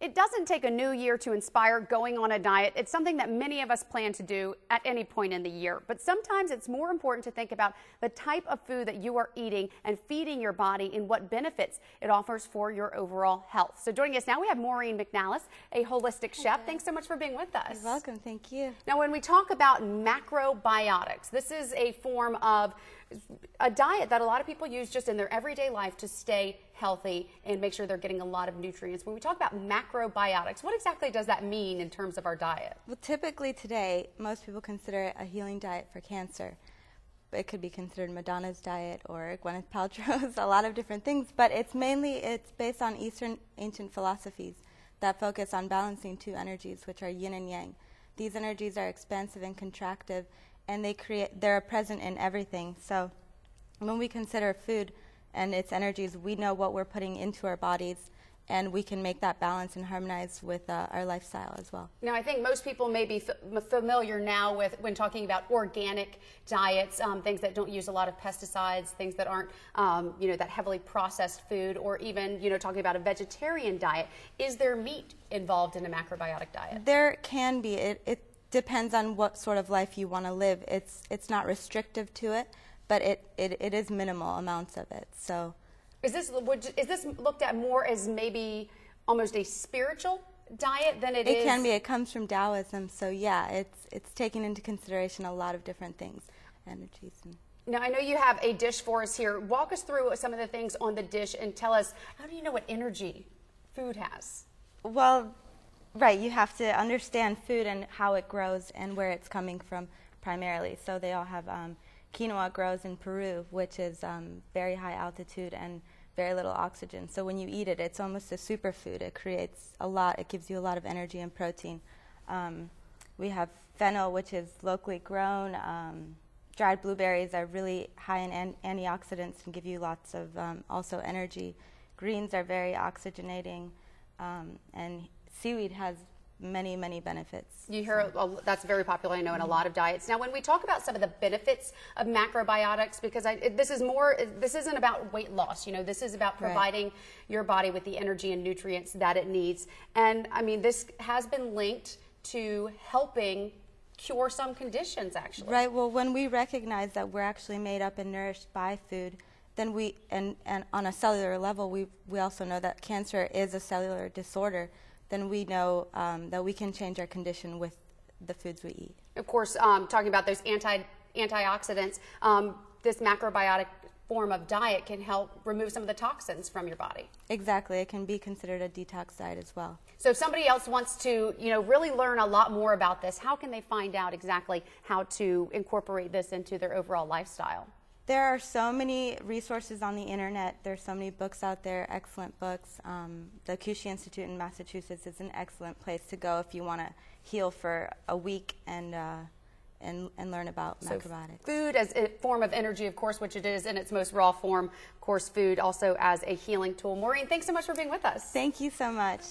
It doesn't take a new year to inspire going on a diet. It's something that many of us plan to do at any point in the year. But sometimes it's more important to think about the type of food that you are eating and feeding your body and what benefits it offers for your overall health. So joining us now, we have Maureen Mcnellis, a holistic chef. Thanks so much for being with us. You're welcome. Thank you. Now, when we talk about macrobiotics, this is a form of a diet that a lot of people use just in their everyday life to stay healthy and make sure they're getting a lot of nutrients. When we talk about macrobiotics, what exactly does that mean in terms of our diet? Well, typically today, most people consider it a healing diet for cancer. It could be considered Madonna's diet or Gwyneth Paltrow's, a lot of different things, but it's based on Eastern ancient philosophies that focus on balancing two energies, which are yin and yang. These energies are expansive and contractive, and they're present in everything. So when we consider food and its energies, we know what we're putting into our bodies, and we can make that balance and harmonize with our lifestyle as well. Now, I think most people may be familiar now with when talking about organic diets, things that don't use a lot of pesticides, things that aren't, that heavily processed food, or even, talking about a vegetarian diet. Is there meat involved in a macrobiotic diet? There can be. It depends on what sort of life you want to live. It's not restrictive to it, but it is minimal amounts of it. So, is this looked at more as maybe almost a spiritual diet than it is? It can be. It comes from Taoism, so yeah, it's taking into consideration a lot of different things, energies. Now, I know you have a dish for us here. Walk us through some of the things on the dish and tell us, how do you know what energy food has? Well, right, you have to understand food and how it grows and where it's coming from primarily. So they all have quinoa grows in Peru, which is very high altitude and very little oxygen. So when you eat it, it's almost a superfood. It creates a lot. It gives you a lot of energy and protein. We have fennel, which is locally grown. Dried blueberries are really high in antioxidants and give you lots of also energy. Greens are very oxygenating, and seaweed has many, many benefits. You hear, well, that's very popular, I know, in a lot of diets. Now, when we talk about some of the benefits of macrobiotics, because this isn't about weight loss, this is about providing your body with the energy and nutrients that it needs. And I mean, this has been linked to helping cure some conditions, actually. Right, well, when we recognize that we're actually made up and nourished by food, then and on a cellular level, we also know that cancer is a cellular disorder. Then we know that we can change our condition with the foods we eat. Of course, talking about those antioxidants, this macrobiotic form of diet can help remove some of the toxins from your body. Exactly. It can be considered a detox diet as well. So if somebody else wants to, really learn a lot more about this, how can they find out exactly how to incorporate this into their overall lifestyle? There are so many resources on the internet. There's so many books out there, excellent books. The Cushy Institute in Massachusetts is an excellent place to go if you want to heal for a week and learn about macrobiotics. Food as a form of energy, of course, which it is in its most raw form. Of course, food also as a healing tool. Maureen, thanks so much for being with us. Thank you so much.